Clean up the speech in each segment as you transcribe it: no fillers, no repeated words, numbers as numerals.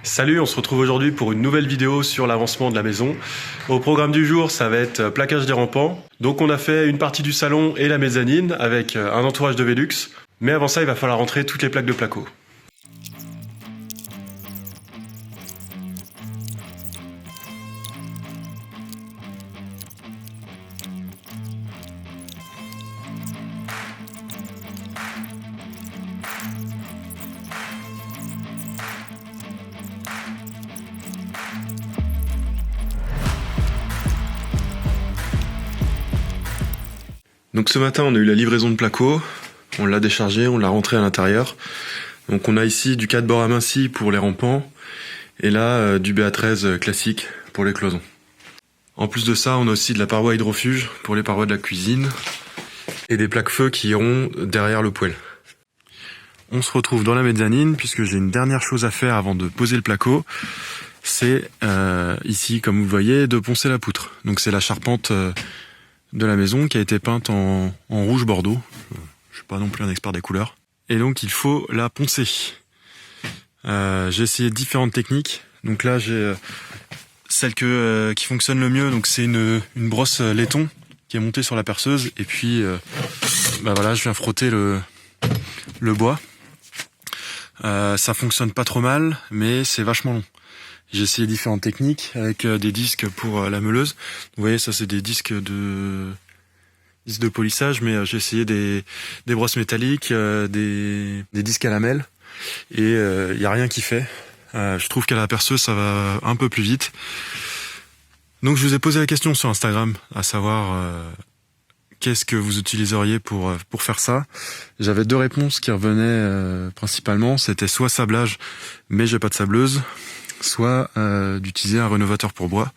Salut, on se retrouve aujourd'hui pour une nouvelle vidéo sur l'avancement de la maison. Au programme du jour, ça va être plaquage des rampants. Donc on a fait une partie du salon et la mezzanine avec un entourage de Velux. Mais avant ça, il va falloir rentrer toutes les plaques de placo. Donc ce matin, on a eu la livraison de placo, on l'a déchargé, on l'a rentré à l'intérieur. Donc on a ici du 4 bords aminci pour les rampants et là du BA13 classique pour les cloisons. En plus de ça, on a aussi de la paroi hydrofuge pour les parois de la cuisine et des plaques feu qui iront derrière le poêle. On se retrouve dans la mezzanine puisque j'ai une dernière chose à faire avant de poser le placo. C'est ici, comme vous le voyez, de poncer la poutre. Donc c'est la charpente de la maison qui a été peinte en rouge bordeaux. Je suis pas non plus un expert des couleurs. Et donc il faut la poncer. J'ai essayé différentes techniques. Donc là j'ai celle qui fonctionne le mieux. Donc c'est une brosse laiton qui est montée sur la perceuse. Et puis voilà, je viens frotter le bois. Ça fonctionne pas trop mal, mais c'est vachement long. J'ai essayé différentes techniques avec des disques pour la meuleuse. Vous voyez, ça c'est des disques de polissage, mais j'ai essayé des brosses métalliques, des disques à lamelles, et il y a rien qui fait. Je trouve qu'à la perceuse ça va un peu plus vite. Donc je vous ai posé la question sur Instagram, à savoir qu'est-ce que vous utiliseriez pour faire ça. J'avais deux réponses qui revenaient principalement. C'était soit sablage, mais j'ai pas de sableuse, soit d'utiliser un rénovateur pour bois.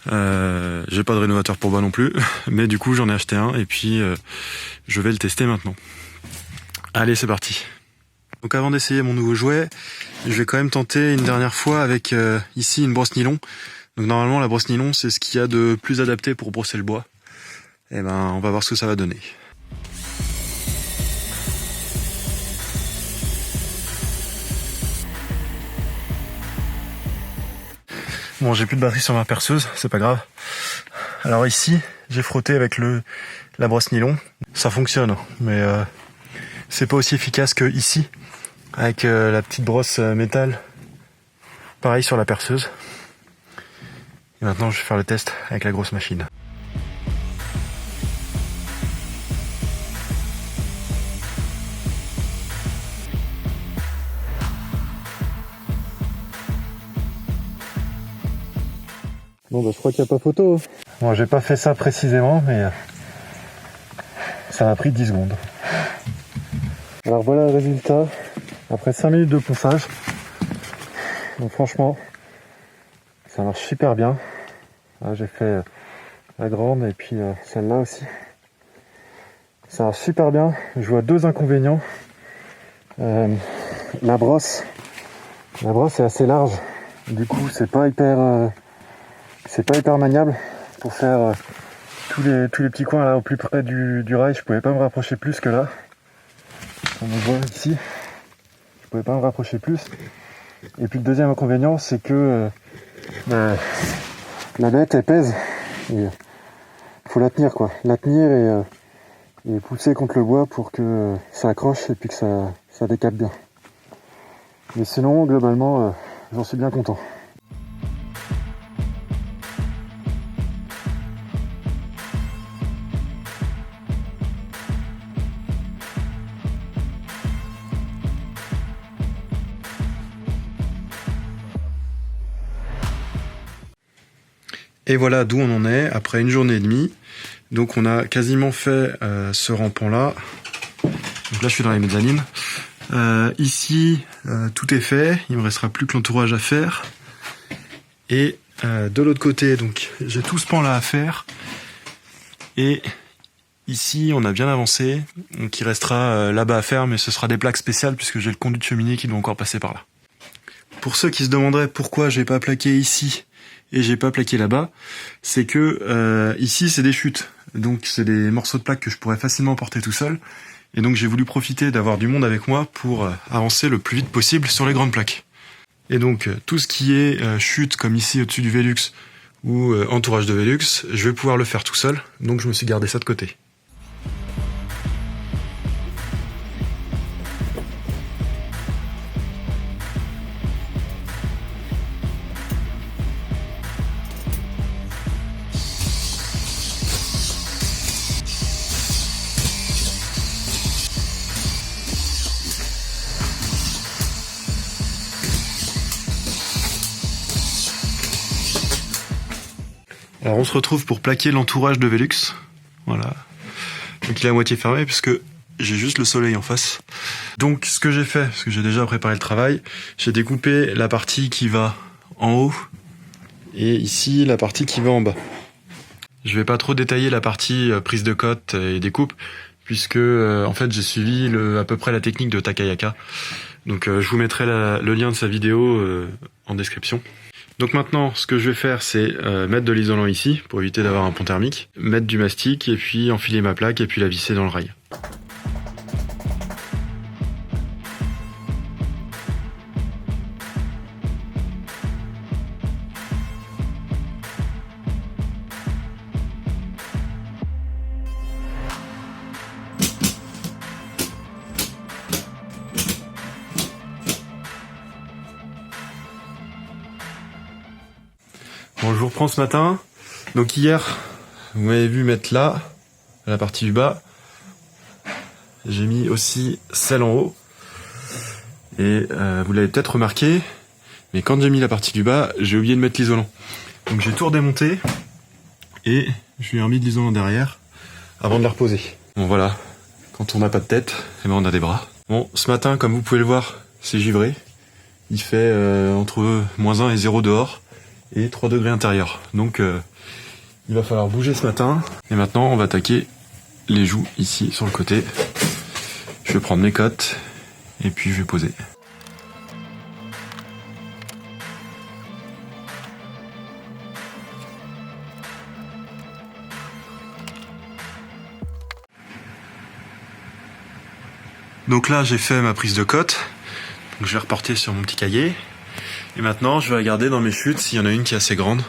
J'ai pas de rénovateur pour bois non plus, mais du coup j'en ai acheté un et puis je vais le tester maintenant. Allez, c'est parti. Donc avant d'essayer mon nouveau jouet, je vais quand même tenter une dernière fois avec ici une brosse nylon. Donc normalement la brosse nylon c'est ce qu'il y a de plus adapté pour brosser le bois. Et on va voir ce que ça va donner. Bon, j'ai plus de batterie sur ma perceuse, c'est pas grave. Alors ici, j'ai frotté avec la brosse nylon. Ça fonctionne, mais c'est pas aussi efficace que ici, avec la petite brosse métal. Pareil sur la perceuse. Et maintenant, je vais faire le test avec la grosse machine. Bon je crois qu'il n'y a pas photo. Bon, j'ai pas fait ça précisément, mais ça m'a pris 10 secondes. Alors voilà le résultat, après 5 minutes de ponçage. Donc franchement, ça marche super bien. Là, j'ai fait la grande et puis celle-là aussi. Ça marche super bien. Je vois deux inconvénients. La brosse est assez large. Du coup, c'est pas hyper maniable pour faire tous les petits coins là au plus près du rail. Je pouvais pas me rapprocher plus que là. Comme on voit ici, je pouvais pas me rapprocher plus. Et puis le deuxième inconvénient, c'est que la bête elle pèse. Il faut la tenir quoi, et pousser contre le bois pour que ça accroche et puis que ça décape bien. Mais sinon, globalement, j'en suis bien content. Et voilà d'où on en est après une journée et demie. Donc on a quasiment fait ce rampant là. Donc là je suis dans les mezzanines. Ici tout est fait, il me restera plus que l'entourage à faire. Et de l'autre côté, donc j'ai tout ce pan là à faire. Et ici on a bien avancé. Donc il restera là-bas à faire, mais ce sera des plaques spéciales puisque j'ai le conduit de cheminée qui doit encore passer par là. Pour ceux qui se demanderaient pourquoi j'ai pas plaqué ici et j'ai pas plaqué là-bas, c'est que ici c'est des chutes, donc c'est des morceaux de plaques que je pourrais facilement porter tout seul, et donc j'ai voulu profiter d'avoir du monde avec moi pour avancer le plus vite possible sur les grandes plaques. Et donc tout ce qui est chute comme ici au-dessus du Velux ou entourage de Velux, je vais pouvoir le faire tout seul, donc je me suis gardé ça de côté. Alors on se retrouve pour plaquer l'entourage de Velux. Voilà. Donc il est à moitié fermé puisque j'ai juste le soleil en face. Donc ce que j'ai fait, parce que j'ai déjà préparé le travail, j'ai découpé la partie qui va en haut et ici la partie qui va en bas. Je vais pas trop détailler la partie prise de cote et découpe puisque en fait j'ai suivi à peu près la technique de Takayaka. Donc je vous mettrai le lien de sa vidéo en description. Donc maintenant, ce que je vais faire, c'est mettre de l'isolant ici, pour éviter d'avoir un pont thermique, mettre du mastic, et puis enfiler ma plaque, et puis la visser dans le rail. Bon, je vous reprends ce matin. Donc hier, vous m'avez vu mettre là, à la partie du bas. J'ai mis aussi celle en haut. Et vous l'avez peut-être remarqué, mais quand j'ai mis la partie du bas, j'ai oublié de mettre l'isolant. Donc j'ai tout redémonté et je lui ai remis de l'isolant derrière avant de la reposer. Bon voilà, quand on n'a pas de tête, eh ben on a des bras. Bon, ce matin, comme vous pouvez le voir, c'est givré. Il fait entre -1 et 0 dehors. Et 3 degrés intérieur. Donc il va falloir bouger ce matin. Et maintenant on va attaquer les joues ici sur le côté. Je vais prendre mes cotes et puis je vais poser. Donc là j'ai fait ma prise de cote. Donc je vais reporter sur mon petit cahier. Et maintenant, je vais regarder dans mes chutes s'il y en a une qui est assez grande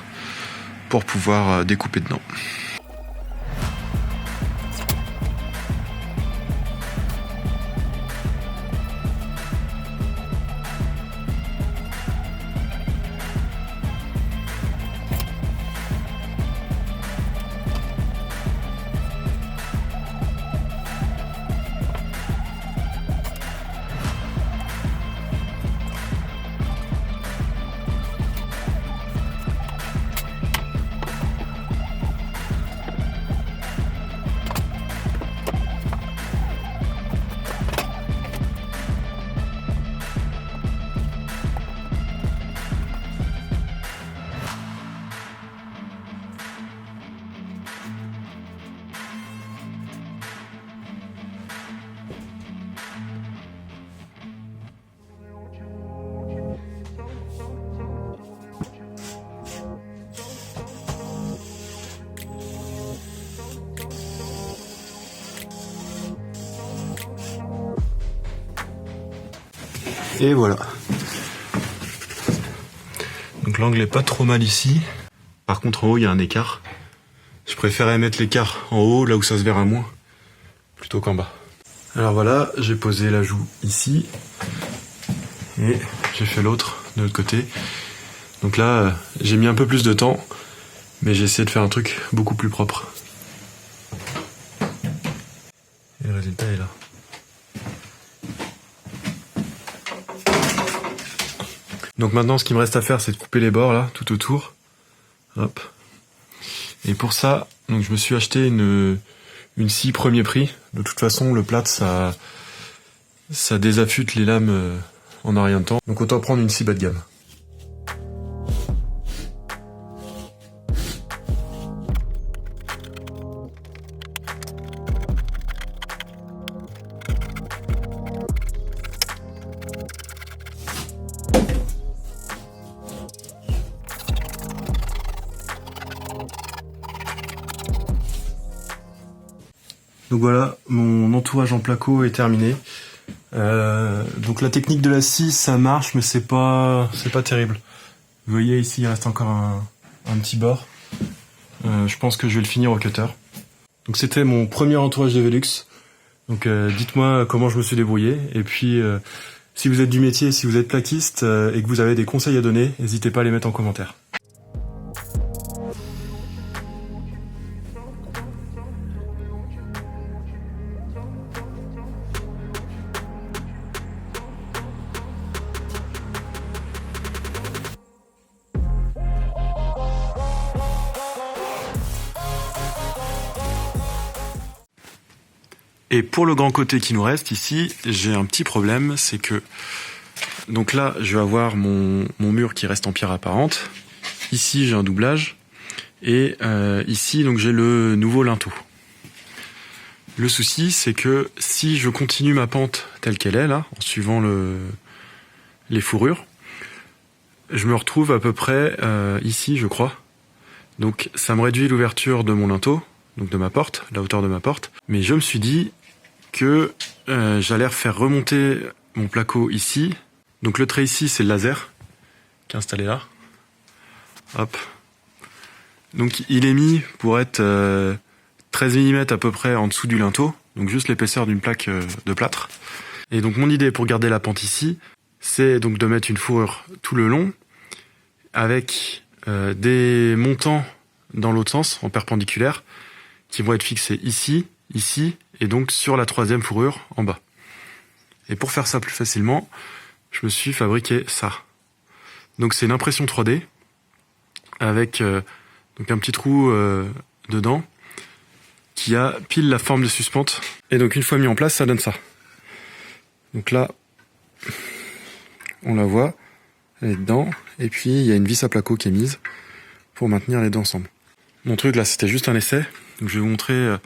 pour pouvoir découper dedans. Et voilà. Donc l'angle est pas trop mal ici. Par contre en haut il y a un écart. Je préférais mettre l'écart en haut, là où ça se verra moins, plutôt qu'en bas. Alors voilà, j'ai posé la joue ici. Et j'ai fait l'autre de l'autre côté. Donc là, j'ai mis un peu plus de temps, mais j'ai essayé de faire un truc beaucoup plus propre. Et le résultat est là. Donc maintenant, ce qu'il me reste à faire, c'est de couper les bords là, tout autour. Hop. Et pour ça, donc je me suis acheté une scie premier prix. De toute façon, le plâtre, ça désaffûte les lames en un rien de temps. Donc autant prendre une scie bas de gamme. Donc voilà, mon entourage en placo est terminé. Donc la technique de la scie, ça marche, mais c'est pas terrible. Vous voyez ici, il reste encore un petit bord. Je pense que je vais le finir au cutter. Donc c'était mon premier entourage de Velux. Donc dites-moi comment je me suis débrouillé. Et puis si vous êtes du métier, si vous êtes plaquiste et que vous avez des conseils à donner, n'hésitez pas à les mettre en commentaire. Et pour le grand côté qui nous reste ici, j'ai un petit problème, c'est que donc là, je vais avoir mon mur qui reste en pierre apparente. Ici, j'ai un doublage et ici, donc j'ai le nouveau linteau. Le souci, c'est que si je continue ma pente telle qu'elle est là, en suivant les fourrures, je me retrouve à peu près ici, je crois. Donc ça me réduit l'ouverture de mon linteau, donc de ma porte, la hauteur de ma porte. Mais je me suis dit que j'allais faire remonter mon placo ici. Donc le trait ici, c'est le laser qui est installé là. Hop. Donc il est mis pour être 13 mm à peu près en dessous du linteau, donc juste l'épaisseur d'une plaque de plâtre. Et donc mon idée pour garder la pente ici, c'est donc de mettre une fourrure tout le long avec des montants dans l'autre sens, en perpendiculaire, qui vont être fixés ici, ici, et donc sur la troisième fourrure en bas. Et pour faire ça plus facilement, je me suis fabriqué ça. Donc c'est une impression 3D avec donc un petit trou dedans qui a pile la forme de suspente. Et donc une fois mis en place, ça donne ça. Donc là, on la voit, elle est dedans, et puis il y a une vis à placo qui est mise pour maintenir les deux ensemble. Mon truc là, c'était juste un essai, donc je vais vous montrer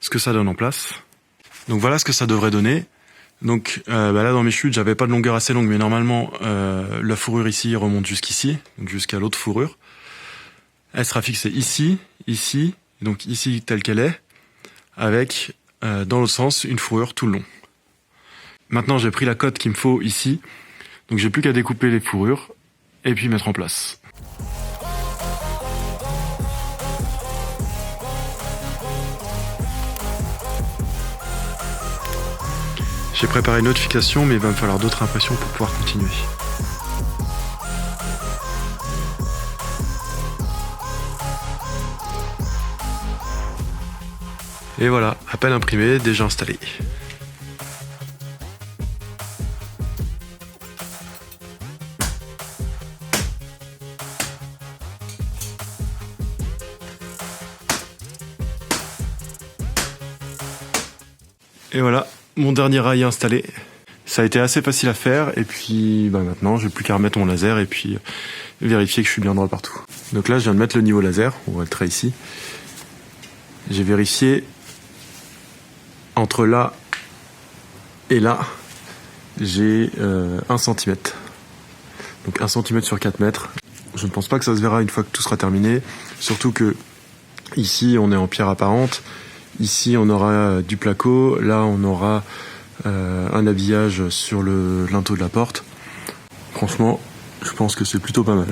ce que ça donne en place. Donc voilà ce que ça devrait donner. Donc là dans mes chutes, j'avais pas de longueur assez longue, mais normalement la fourrure ici remonte jusqu'ici, donc jusqu'à l'autre fourrure. Elle sera fixée ici, ici, donc ici telle qu'elle est, avec dans l'autre sens une fourrure tout le long. Maintenant j'ai pris la cote qu'il me faut ici, donc j'ai plus qu'à découper les fourrures et puis mettre en place. J'ai préparé une autre fixation, mais il va me falloir d'autres impressions pour pouvoir continuer. Et voilà, à peine imprimé, déjà installé. Et voilà, mon dernier rail est installé. Ça a été assez facile à faire, et puis maintenant j'ai plus qu'à remettre mon laser et puis vérifier que je suis bien droit partout. Donc là je viens de mettre le niveau laser, on voit le trait ici. J'ai vérifié entre là et là, j'ai 1 cm. Donc 1 cm sur 4 mètres. Je ne pense pas que ça se verra une fois que tout sera terminé, surtout que ici on est en pierre apparente. Ici, on aura du placo. Là, on aura un habillage sur le linteau de la porte. Franchement, je pense que c'est plutôt pas mal.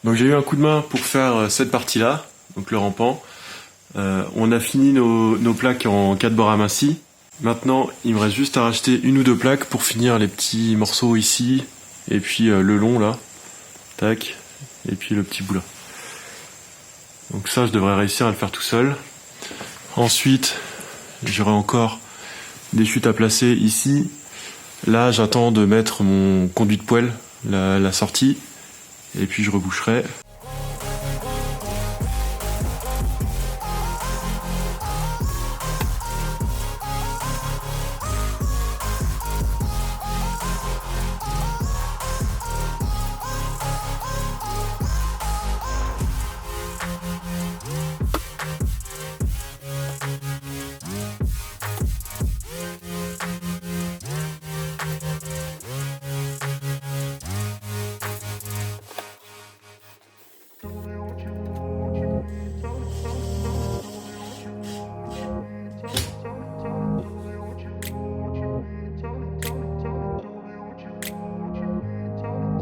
Donc j'ai eu un coup de main pour faire cette partie-là, donc le rampant. On a fini nos plaques en 4 bords amincis. Maintenant, il me reste juste à racheter 1 ou 2 plaques pour finir les petits morceaux ici, et puis le long là, tac, et puis le petit bout là. Donc ça, je devrais réussir à le faire tout seul. Ensuite, j'aurai encore des chutes à placer ici. Là, j'attends de mettre mon conduit de poêle, la sortie. Et puis je reboucherai.